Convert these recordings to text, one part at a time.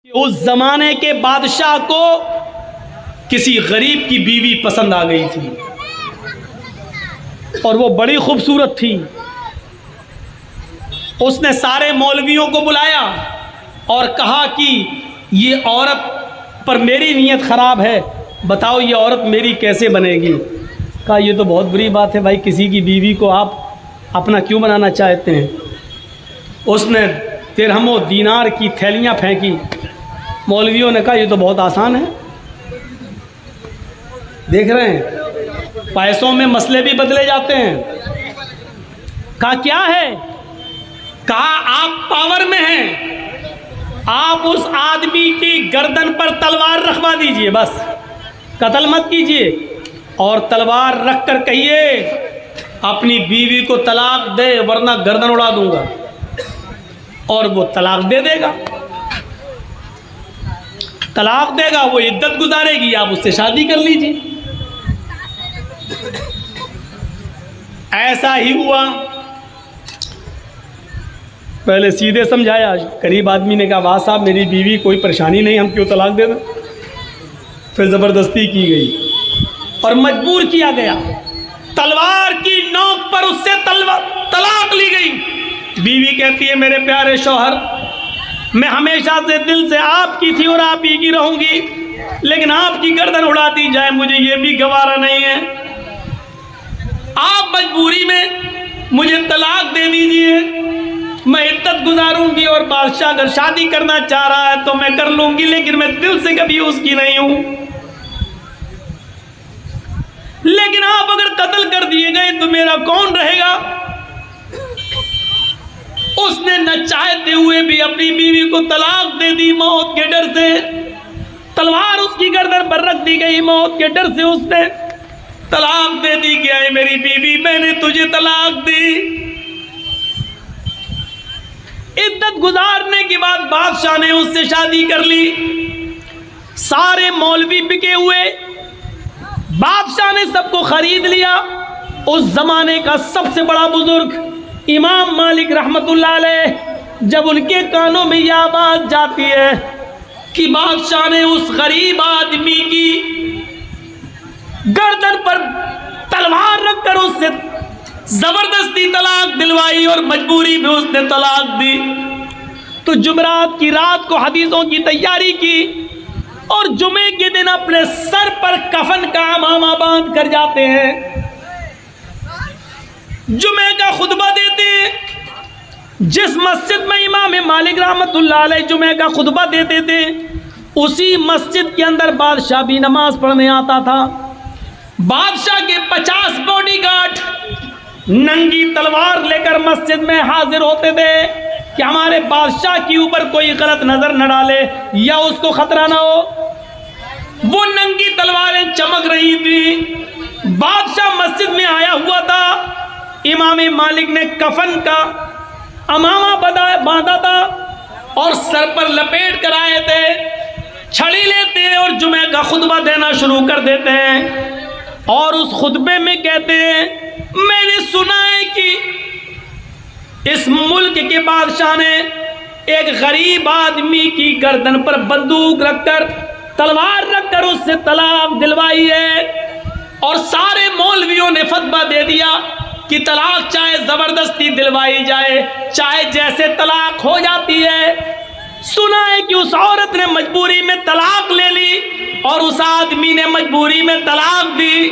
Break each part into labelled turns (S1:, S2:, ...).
S1: उस जमाने के बादशाह को किसी गरीब की बीवी पसंद आ गई थी और वो बड़ी खूबसूरत थी। उसने सारे मौलवियों को बुलाया और कहा कि ये औरत पर मेरी नीयत ख़राब है, बताओ ये औरत मेरी कैसे बनेगी। कहा ये तो बहुत बुरी बात है भाई, किसी की बीवी को आप अपना क्यों बनाना चाहते हैं। उसने दिरहमों दीनार की थैलियाँ फेंकी। मौलवियों ने कहा ये तो बहुत आसान है, देख रहे हैं पैसों में मसले भी बदले जाते हैं। कहा क्या है, कहा आप पावर में हैं, आप उस आदमी की गर्दन पर तलवार रखवा दीजिए, बस कत्ल मत कीजिए, और तलवार रख कर कहिए अपनी बीवी को तलाक दे वरना गर्दन उड़ा दूंगा, और वो तलाक दे देगा। तलाक देगा, वो इद्दत गुजारेगी, आप उससे शादी कर लीजिए। ऐसा ही हुआ। पहले सीधे समझाया, गरीब आदमी ने कहा वाह साहब मेरी बीवी कोई परेशानी नहीं, हम क्यों तलाक दे दें। फिर ज़बरदस्ती की गई और मजबूर किया गया। तलवार की नोक पर उससे तलाक ली गई। बीवी कहती है मेरे प्यारे शौहर, मैं हमेशा से दिल से आपकी थी और आप ही की रहूंगी, लेकिन आपकी गर्दन उड़ा दी जाए मुझे ये भी गवारा नहीं है। आप मजबूरी में मुझे तलाक दे दीजिए, मैं इद्दत गुजारूंगी और बादशाह अगर शादी करना चाह रहा है तो मैं कर लूंगी, लेकिन मैं दिल से कभी उसकी नहीं हूं। लेकिन आप अगर कत्ल कर दिए गए तो मेरा कौन रहेगा। उसने न चाहते हुए भी अपनी बीवी को तलाक दे दी मौत के डर से। तलवार उसकी गर्दन पर रख दी गई, मौत के डर से उसने तलाक दे दी। क्या है मेरी बीवी, मैंने तुझे तलाक दी। इद्दत गुजारने के बाद बादशाह ने उससे शादी कर ली। सारे मौलवी बिके हुए, बादशाह ने सबको खरीद लिया। उस जमाने का सबसे बड़ा बुजुर्ग इमाम मालिक रहमतुल्लाह अलैह, जब उनके कानों में यह आवाज जाती है कि बादशाह ने उस गरीब आदमी की गर्दन पर तलवार रखकर उससे जबरदस्ती तलाक दिलवाई और मजबूरी में उसने तलाक दी, तो जुमेरात की रात को हदीसों की तैयारी की और जुमे के दिन अपने सर पर कफन का अमामा बांध कर जाते हैं, जुमे का खुतबा देते हैं। जिस मस्जिद में इमाम मालिक रहमतुल्लाह अलैह जुमे का खुतबा देते थे उसी मस्जिद के अंदर बादशाह भी नमाज पढ़ने आता था। बादशाह के 50 बॉडीगार्ड नंगी तलवार लेकर मस्जिद में हाजिर होते थे कि हमारे बादशाह के ऊपर कोई गलत नजर न डाले या उसको खतरा ना हो। वो नंगी तलवारें चमक रही थी। बादशाह मस्जिद में आया हुआ था। इमाम मालिक ने कफन का अमामा बांधा था और सर पर लपेट कर आए थे। छड़ी लेते हैं और जुमे का खुतबा देना शुरू कर देते हैं और उस खुतबे में कहते हैं मैंने सुना है कि इस मुल्क के बादशाह ने एक गरीब आदमी की गर्दन पर बंदूक रखकर तलवार रखकर उससे तलाक दिलवाई है, और सारे मौलवियों ने फतवा दे दिया कि तलाक चाहे जबरदस्ती दिलवाई जाए चाहे जैसे तलाक हो जाती है। सुना है कि उस औरत ने मजबूरी में तलाक ले ली और उस आदमी ने मजबूरी में तलाक दी।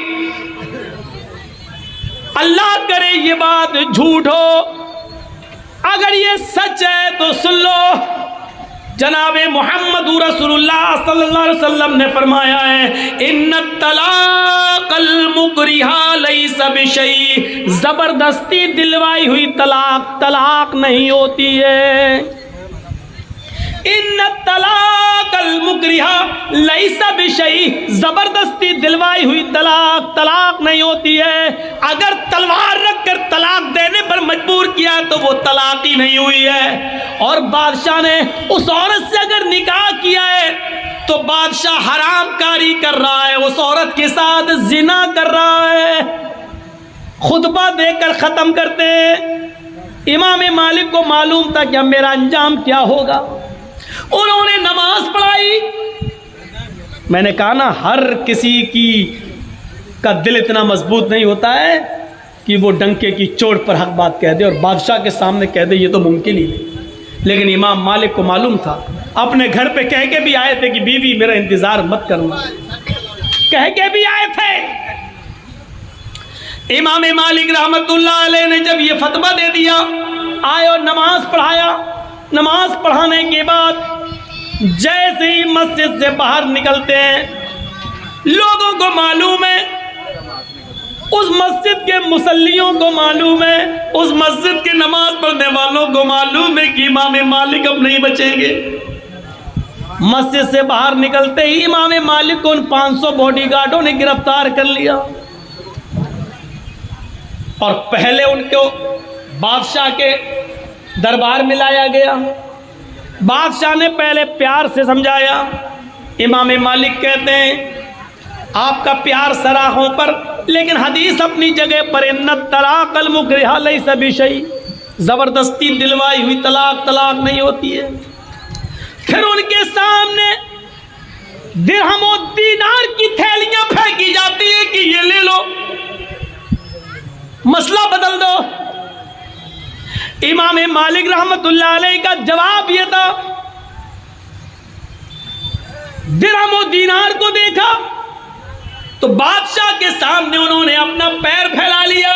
S1: अल्लाह करे ये बात झूठ हो, अगर ये सच है तो सुन लो। जनाबे मोहम्मद रसूलुल्लाह सल्लल्लाहु अलैहि वसल्लम ने फरमाया है इन्ना तलाक़ल मुकरिहा लैसा बिशै, जबरदस्ती दिलवाई हुई तलाक तलाक नहीं होती है। इन्ना तलाक़ल मुकरिहा लैसा बिशै, जबरदस्ती दिलवाई हुई तलाक तलाक नहीं होती है। अगर तलवार रखकर तलाक देने पर मजबूर किया तो वो तलाक ही नहीं हुई है। और बादशाह ने उस औरत से अगर निकाह किया है तो बादशाह हरामकारी कर रहा है, उस औरत के साथ जिना कर रहा है। खुतबा देकर खत्म करते। इमाम मालिक को मालूम था कि अब मेरा अंजाम क्या होगा। उन्होंने नमाज पढ़ाई। मैंने कहा ना, हर किसी का दिल इतना मजबूत नहीं होता है कि वो डंके की चोट पर हक बात कह दे और बादशाह के सामने कह दे, ये तो मुमकिन ही नहीं। लेकिन इमाम मालिक को मालूम था, अपने घर पे कह के भी आए थे कि बीवी मेरा इंतजार मत करना, कह के भी आए थे। इमाम मालिक रहमतुल्लाह अलैह ने जब ये फतवा दे दिया, आए और नमाज पढ़ाया। नमाज पढ़ाने के बाद जैसे ही मस्जिद से बाहर निकलते हैं, लोगों को मालूम है, उस मस्जिद के मुसल्लियों को मालूम है, उस मस्जिद के नमाज पढ़ने वालों को मालूम है कि इमाम मालिक अब नहीं बचेंगे। मस्जिद से बाहर निकलते ही इमाम मालिक को उन 500 बॉडीगार्डों ने गिरफ्तार कर लिया और पहले उनको बादशाह के दरबार में लाया गया। बादशाह ने पहले प्यार से समझाया। इमाम मालिक कहते हैं आपका प्यार सराहों पर, लेकिन हदीस अपनी जगह पर, इन्ना तलाक अल मुकरिहा लैसा बिशै, ज़बरदस्ती दिलवाई हुई तलाक तलाक नहीं होती है। फिर उनके सामने दिरहम और दीनार की थैलियां फेंकी जाती है कि ये ले लो, मसला बदल दो। इमाम मालिक रहमतुल्लाह अलैह का जवाब यह था, दिरहम और दीनार को देखा तो बादशाह के सामने उन्होंने अपना पैर फैला लिया।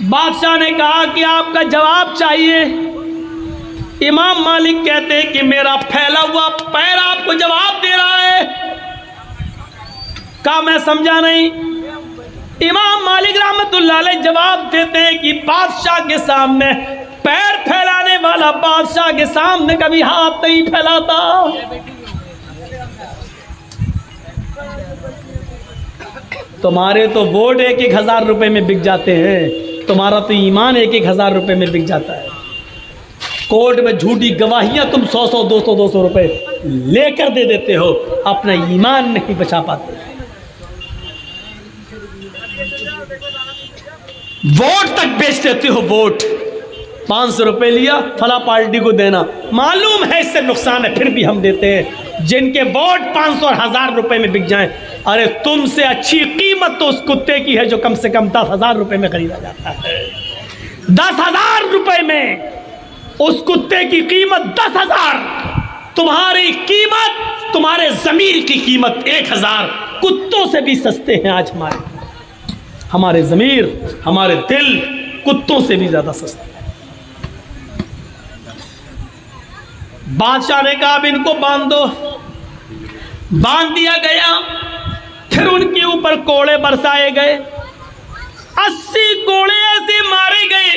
S1: बादशाह ने कहा कि आपका जवाब चाहिए। इमाम मालिक कहते हैं कि मेरा फैला हुआ पैर आपको जवाब दे रहा है। कहा मैं समझा नहीं। इमाम मालिक रहमतुल्लाह अलैह जवाब देते हैं कि बादशाह के सामने पैर फैलाने वाला बादशाह के सामने कभी हाथ नहीं फैलाता। तुम्हारे तो वोट 1-1 रुपए में बिक जाते हैं, तुम्हारा तो ईमान 1-1 रुपए में बिक जाता है। कोर्ट में झूठी गवाहियां तुम 100 200 रुपए लेकर दे देते हो, अपना ईमान नहीं बचा पाते। वोट तक बेच देते हो। वोट 500 रुपए लिया, फला पार्टी को देना, मालूम है इससे नुकसान है, फिर भी हम देते हैं। जिनके वोट 500 और 1000 रुपए में बिक जाएं, अरे तुमसे अच्छी कीमत तो उस कुत्ते की है जो कम से कम 10,000 रुपए में खरीदा जाता है। 10,000 रुपए में उस कुत्ते की कीमत 10,000, तुम्हारी कीमत, तुम्हारे ज़मीर की कीमत 1,000। कुत्तों से भी सस्ते हैं आज हमारे ज़मीर, हमारे दिल कुत्तों से भी ज़्यादा सस्ते हैं। बादशाह ने कहा अब इनको बांध दो। बांध दिया गया। फिर उनके ऊपर कोड़े बरसाए गए। 80 कोड़े ऐसे मारे गए,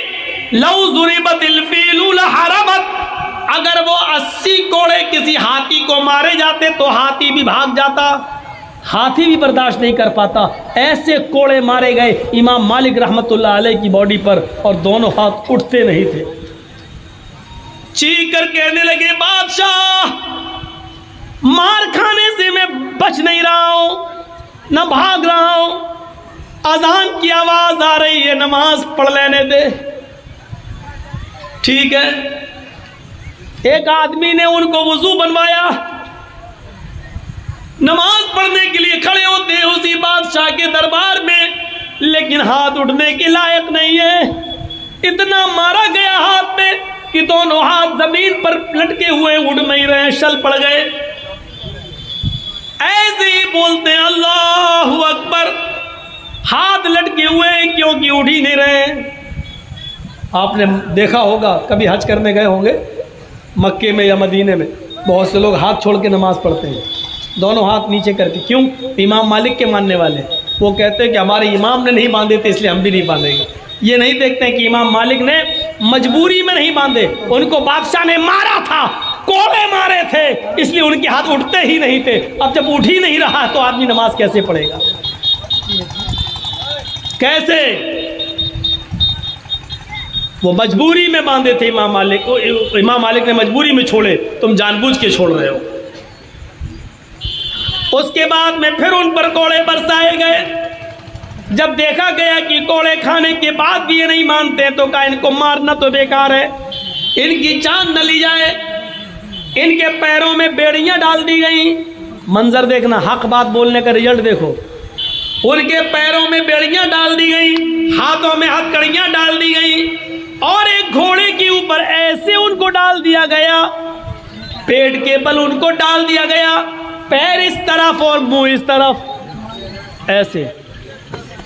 S1: लौ ज़ुरिबतिल फ़ीलु लहरबत। अगर वो 80 कोड़े किसी हाथी को मारे जाते तो हाथी भी भाग जाता, हाथी भी बर्दाश्त नहीं कर पाता। ऐसे कोड़े मारे गए इमाम मालिक रहमतुल्लाह अलैह की बॉडी पर, और दोनों हाथ उठते नहीं थे। चीख कर कहने लगे बादशाह, मार खाने से मैं बच नहीं रहा हूं, न भाग रहा हूं, अजान की आवाज आ रही है, नमाज पढ़ लेने दे। ठीक है। एक आदमी ने उनको वुजू बनवाया, नमाज पढ़ने के लिए खड़े होते हैं उसी बादशाह के दरबार में, लेकिन हाथ उठने के लायक नहीं है। इतना मारा गया हाथ में कि दोनों हाथ जमीन पर लटके हुए, उड़ नहीं रहे, शल पड़ गए। ऐसे ही बोलते हैं अल्लाहु अकबर, हाथ लटके हुए क्योंकि उठ ही नहीं रहे। आपने देखा होगा, कभी हज करने गए होंगे मक्के में या मदीने में, बहुत से लोग हाथ छोड़ के नमाज पढ़ते हैं, दोनों हाथ नीचे करके। क्यों? इमाम मालिक के मानने वाले, वो कहते हैं कि हमारे इमाम ने नहीं बांधे थे इसलिए हम भी नहीं बांधेंगे। ये नहीं देखते हैं कि इमाम मालिक ने मजबूरी में नहीं बांधे, उनको बादशाह ने मारा था, कोड़े मारे थे, इसलिए उनके हाथ उठते ही नहीं थे। अब जब उठ ही नहीं रहा तो आदमी नमाज कैसे पढ़ेगा? कैसे? वो मजबूरी में बांधे थे इमाम मालिक को, इमाम मालिक ने मजबूरी में छोड़े, तुम जानबूझ के छोड़ रहे हो। उसके बाद में फिर उन पर कोड़े बरसाए गए। जब देखा गया कि कोड़े खाने के बाद भी ये नहीं मानते, तो कहा इनको मारना तो बेकार है, इनकी जान न ली जाए। इनके पैरों में बेड़ियां डाल दी गई। मंजर देखना, हक बात बोलने का रिजल्ट देखो। उनके पैरों में बेड़ियां डाल दी गई, हाथों में हथकड़ियां डाल दी गई, और एक घोड़े के ऊपर ऐसे उनको डाल दिया गया, पेट के बल उनको डाल दिया गया, पैर इस तरफ और मुंह इस तरफ, ऐसे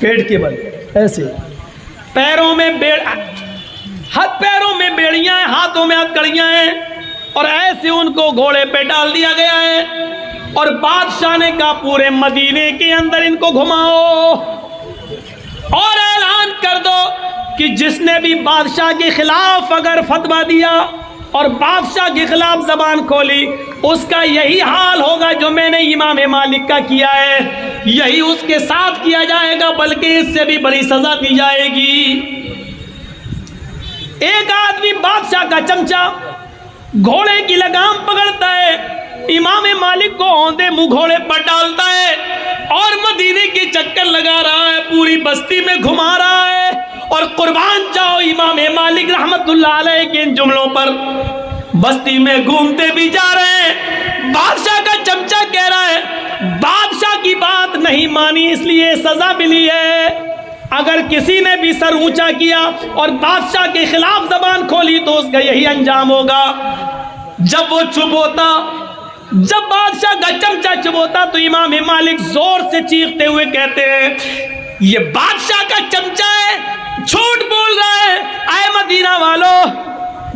S1: पेट के बल ऐसे, पैरों में पैरों में बेड़ियां हैं, हाथों में हथकड़ियां हैं, और ऐसे उनको घोड़े पे डाल दिया गया है। और बादशाह ने कहा पूरे मदीने के अंदर इनको घुमाओ और ऐलान कर दो कि जिसने भी बादशाह के खिलाफ अगर फतवा दिया और बादशाह के खिलाफ जबान खोली, उसका यही हाल होगा जो मैंने इमाम मालिक का किया है, यही उसके साथ किया जाएगा, बल्कि इससे भी बड़ी सजा दी जाएगी। एक आदमी बादशाह का चमचा घोड़े की लगाम पकड़ता है, इमाम मालिक को औंधे मुंह घोड़े पर डालता है और मदीने के चक्कर लगा रहा है, पूरी बस्ती में घुमा रहा है। और कुर्बान जाओ इमाम मालिक रहमतुल्लाह अलैह के इन जुमलों पर, बस्ती में घूमते भी जा रहे हैं। बादशाह का चमचा कह रहा है बादशाह की बात नहीं मानी इसलिए सजा मिली है, अगर किसी ने भी सर ऊंचा किया और बादशाह के खिलाफ जबान खोली तो उसका यही अंजाम होगा। जब वो चुप होता, जब बादशाह का चमचा चुप होता, तो इमाम मालिक जोर से चीखते हुए कहते हैं ये बादशाह का चमचा है, झूठ बोल रहा है। आए मदीना वालों,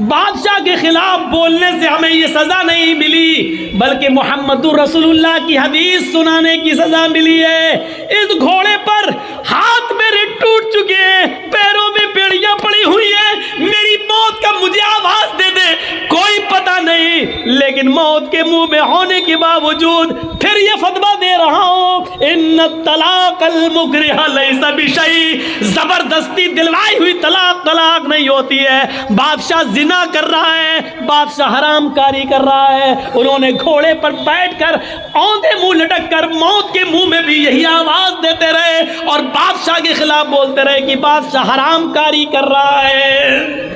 S1: बादशाह के खिलाफ बोलने से हमें ये सजा नहीं मिली, बल्कि मोहम्मदुर रसूलुल्लाह की हदीस सुनाने की सजा मिली है। इस घोड़े पर हाथ मेरे टूट चुके हैं, पैरों में बेड़ियां पड़ी हुई है, मेरी मौत का मुझे आवाज दे दे, कोई पता नहीं, लेकिन मौत के मुंह में होने के बावजूद फिर ये फतवा दे रहा हूं, इन्न तलाक़ल मुकरिहा लैसा बिशै, जबरदस्ती दिलवाई हुई तलाक तलाक नहीं होती है। बादशाह जिना कर रहा है, बादशाह हरामकारी कर रहा है। उन्होंने घोड़े पर बैठकर औंधे मुंह लटक कर मौत के मुंह में भी यही आवाज देते रहे और बादशाह के खिलाफ बोलते रहे कि बादशाह हरामकारी कर रहा है।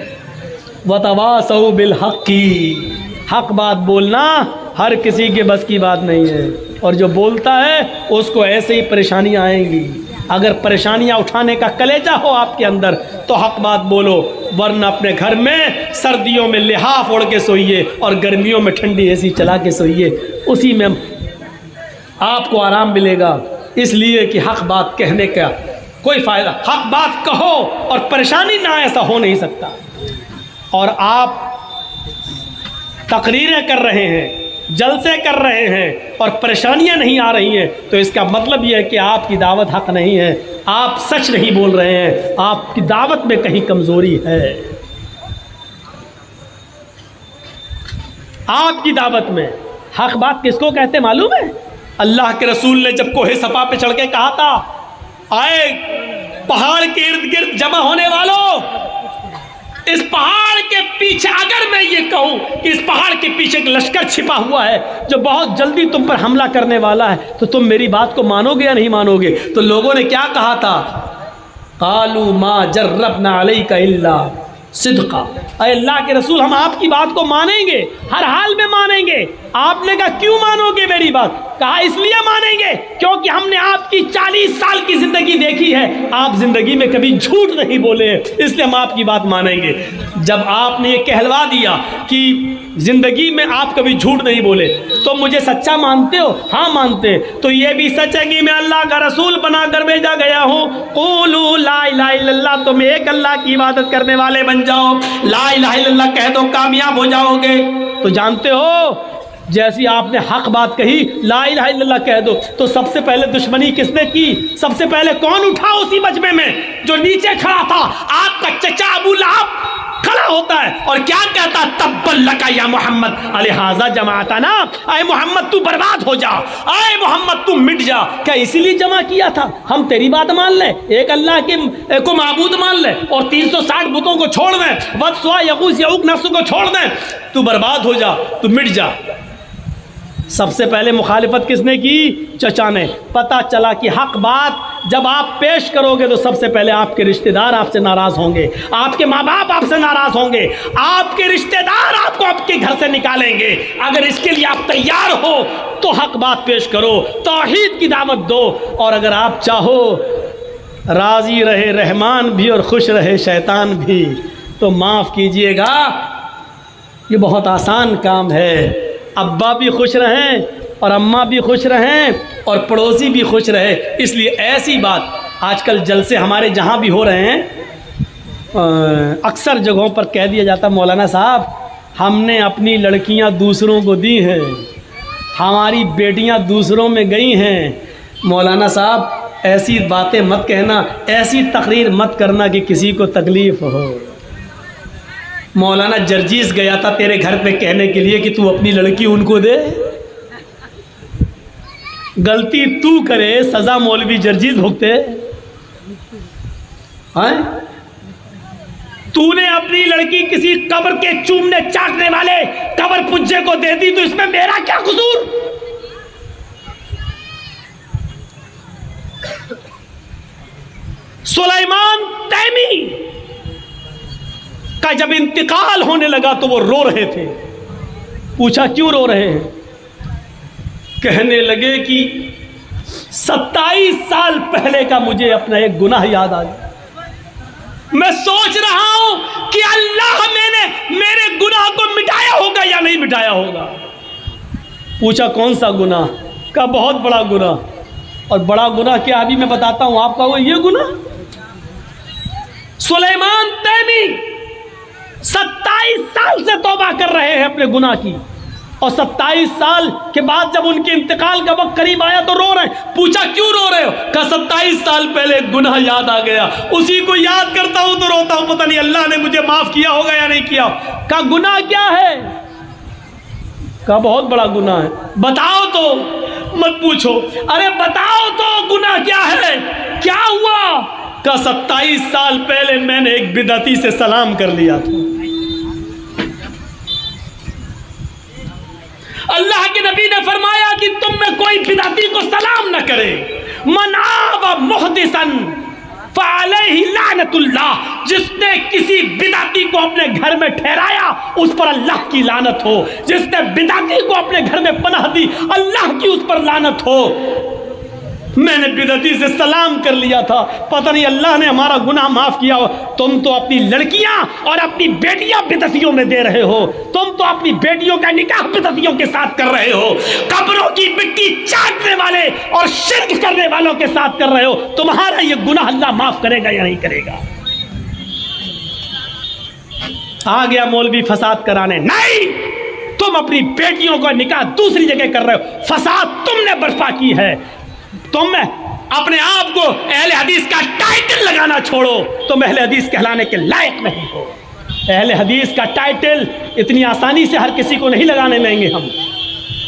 S1: वतवासौ बिल हक़्क़ी, हक बात बोलना हर किसी के बस की बात नहीं है, और जो बोलता है उसको ऐसे ही परेशानियां आएंगी। अगर परेशानियां उठाने का कलेजा हो आपके अंदर तो हक बात बोलो, वरना अपने घर में सर्दियों में लिहाफ ओढ़ के सोइए और गर्मियों में ठंडी एसी चला के सोइए, उसी में आपको आराम मिलेगा। इसलिए कि हक बात कहने का कोई फ़ायदा, हक बात कहो और परेशानी ना, ऐसा हो नहीं सकता। और आप तकरीरें कर रहे हैं, जलसे कर रहे हैं और परेशानियां नहीं आ रही हैं, तो इसका मतलब यह है कि आपकी दावत हक नहीं है, आप सच नहीं बोल रहे हैं, आपकी दावत में कहीं कमज़ोरी है। आपकी दावत में हक बात किसको कहते मालूम है? अल्लाह के रसूल ने जब कोहे सफा पे चढ़ के कहा था, आए पहाड़ के इर्द गिर्द जमा होने वालों, इस पहाड़ के पीछे, अगर मैं ये कहूं कि इस पहाड़ के पीछे एक लश्कर छिपा हुआ है जो बहुत जल्दी तुम पर हमला करने वाला है, तो तुम मेरी बात को मानोगे या नहीं मानोगे? तो लोगों ने क्या कहा था? कालू मा जर्रबना अलैका इल्ला सिद्का, अल्लाह के रसूल हम आपकी बात को मानेंगे, हर हाल में मानेंगे। आपने कहा क्यों मानोगे मेरी बात? कहा इसलिए मानेंगे क्योंकि हमने आपकी 40 साल की जिंदगी देखी है, आप जिंदगी में कभी झूठ नहीं बोले, इसलिए हम आपकी बात मानेंगे। जब आपने ये कहलवा दिया कि जिंदगी में आप कभी झूठ नहीं बोले, तो मुझे सच्चा मानते हो? हाँ मानते। तो ये भी सच है कि मैं अल्लाह का रसूल बनाकर भेजा गया हूँ। क़ूलू ला इलाहा इल्लल्लाह, तुम एक अल्लाह की इबादत करने वाले बन जाओ, ला इलाहा इल्लल्लाह कह दो, कामयाब हो जाओगे। तो जानते हो, जैसी आपने हक बात कही, ला इलाहा इल्लल्लाह कह दो, तो सबसे पहले दुश्मनी किसने की? सबसे पहले कौन उठा उसी मजमे में? जो नीचे खड़ा था, आपका चचा अबू लहब खड़ा होता है और क्या कहता? तब्बल लका या मोहम्मद अलिहाजा जमाता ना, आए मोहम्मद तू बर्बाद हो जा, आए मोहम्मद तू मिट जा। क्या इसीलिए जमा किया था? हम तेरी बात मान लें, एक अल्लाह के को माबूद मान लें और 360 बुतों को छोड़ दें, वत्सवा यगूस यऊक नफ्स को छोड़ दें, तू बर्बाद हो जा, तू मिट जा। सबसे पहले मुखालिफत किसने की? चचा ने। पता चला कि हक बात जब आप पेश करोगे तो सबसे पहले आपके रिश्तेदार आपसे नाराज होंगे, आपके माँ बाप आपसे नाराज होंगे, आपके रिश्तेदार आपको आपके घर से निकालेंगे। अगर इसके लिए आप तैयार हो तो हक बात पेश करो, तौहीद की दावत दो। और अगर आप चाहो राजी रहे रहमान भी और खुश रहे शैतान भी, तो माफ़ कीजिएगा, ये बहुत आसान काम है। अब्बा भी खुश रहें और अम्मा भी खुश रहें और पड़ोसी भी खुश रहे। इसलिए ऐसी बात आजकल जलसे हमारे जहाँ भी हो रहे हैं, अक्सर जगहों पर कह दिया जाता, मौलाना साहब हमने अपनी लड़कियाँ दूसरों को दी हैं, हमारी बेटियाँ दूसरों में गई हैं। मौलाना साहब ऐसी बातें मत कहना, ऐसी तकरीर मत करना कि किसी को तकलीफ़ हो। मौलाना जर्जीस गया था तेरे घर पे कहने के लिए कि तू अपनी लड़की उनको दे। गलती तू करे, सजा मौलवी जर्जीस भुगते हैं। तूने अपनी लड़की किसी कब्र के चूमने चाटने वाले कब्र पुज्जे को दे दी, तो इसमें मेरा क्या कसूर? सुलेमान तैमी का जब इंतकाल होने लगा तो वो रो रहे थे। पूछा क्यों रो रहे हैं? कहने लगे कि 27 साल पहले का मुझे अपना एक गुनाह याद आ गया। मैं सोच रहा हूं कि अल्लाह मैंने मेरे गुनाह को मिटाया होगा या नहीं मिटाया होगा। पूछा कौन सा गुनाह? का बहुत बड़ा गुनाह। और बड़ा गुनाह क्या, अभी मैं बताता हूं आपका। वो ये गुनाह सुलेमान तैमी 27 साल से तौबा कर रहे हैं अपने गुनाह की, और 27 साल के बाद जब उनके इंतकाल का वक्त करीब आया तो रो रहे हैं। पूछा क्यों रो रहे हो? का 27 साल पहले गुनाह याद आ गया, उसी को याद करता हूं तो रोता हूं, पता नहीं अल्लाह ने मुझे माफ किया होगा या नहीं किया। का गुनाह क्या है? का बहुत बड़ा गुनाह है। बताओ तो, मत पूछो, अरे बताओ तो गुनाह क्या है, क्या हुआ? का 27 साल पहले मैंने एक बिदअती से सलाम कर लिया था। अल्लाह के नबी ने फरमाया कि तुम में कोई बिदअती को सलाम न करे। मन आवा मुहदिसन फअलैहि लानतुल्लाह, जिसने किसी बिदअती को अपने घर में ठहराया उस पर अल्लाह की लानत हो। जिसने बिदअती को अपने घर में पनाह दी अल्लाह की उस पर लानत हो। मैंने बिदअती से सलाम कर लिया था, पता नहीं अल्लाह ने हमारा गुनाह माफ किया हो। तुम तो अपनी लड़कियां और अपनी बेटियां बिदअतियों में दे रहे हो, तुम तो अपनी बेटियों का निकाह बिदअतियों के साथ कर रहे हो, कब्रों की मिट्टी चाटने वाले और शिर्क करने वालों के साथ कर रहे हो। तुम्हारा ये गुनाह अल्लाह माफ करेगा या नहीं करेगा? आ गया मौलवी फसाद कराने। नहीं, तुम अपनी बेटियों का निकाह दूसरी जगह कर रहे हो, फसाद तुमने बर्पा की है। तुम अपने आप को अहले हदीस का टाइटल लगाना छोड़ो, तुम अहले हदीस कहलाने के लायक नहीं हो। अहले हदीस का टाइटल इतनी आसानी से हर किसी को नहीं लगाने देंगे हम।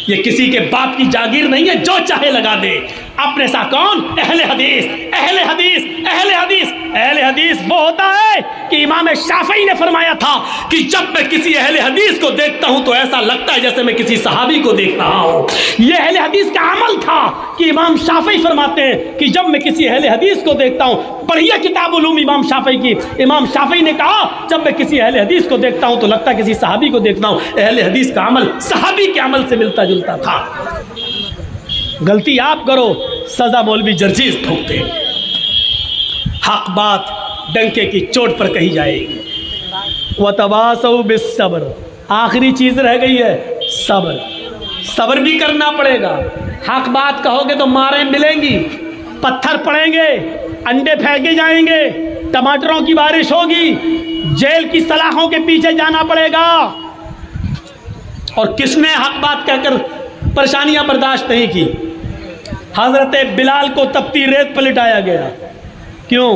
S1: ये किसी के बाप की जागीर नहीं है, जो चाहे लगा दे। अपने साथ कौन? अहले हदीस, अहले हदीस, अहले हदीस। अहले हदीस वो होता है कि इमाम शाफई ने फरमाया था कि जब मैं किसी अहले हदीस को देखता हूं तो ऐसा लगता है जैसे मैं किसी सहाबी को देख रहा हूं। यह अहले हदीस का अमल था कि इमाम शाफई फरमाते हैं कि जब मैं किसी अहले हदीस को देखता हूं, पढ़िए किताब उलूम इमाम शाफई की। इमाम शाफई ने कहा जब मैं किसी अहले हदीस को देखता हूं तो लगता है किसी सहाबी को देखता हूं। अहले हदीस का अमल सहाबी के अमल से मिलता जुलता था। गलती आप करो, सजा मौलवी जर्जीस ठोकते। हक बात डंके की चोट पर कही जाएगी। वतवासौ बिस्सब्र, आखिरी चीज रह गई है सब्र। सब्र भी करना पड़ेगा। हक बात कहोगे तो मारें मिलेंगी, पत्थर पड़ेंगे, अंडे फेंके जाएंगे, टमाटरों की बारिश होगी, जेल की सलाखों के पीछे जाना पड़ेगा। और किसने हक बात कहकर परेशानियां बर्दाश्त नहीं की? हजरत बिलाल को तपती रेत पर लिटाया गया। क्यों?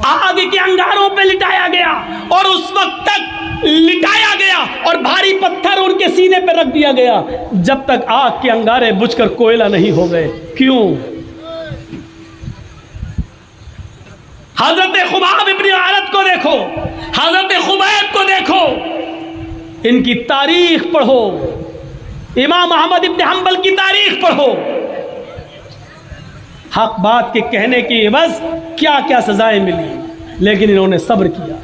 S1: आग के अंगारों पे लिटाया गया और उस वक्त तक लिटाया गया और भारी पत्थर उनके सीने पे रख दिया गया जब तक आग के अंगारे बुझकर कोयला नहीं हो गए। क्यों? हजरत खुबाब इब्न आरत को देखो, हजरत खुबैब को देखो, इनकी तारीख पढ़ो, इमाम अहमद इब्न हंबल की तारीख पढ़ो। हक बात के कहने की बस क्या क्या सजाएं मिली, लेकिन इन्होंने सब्र किया।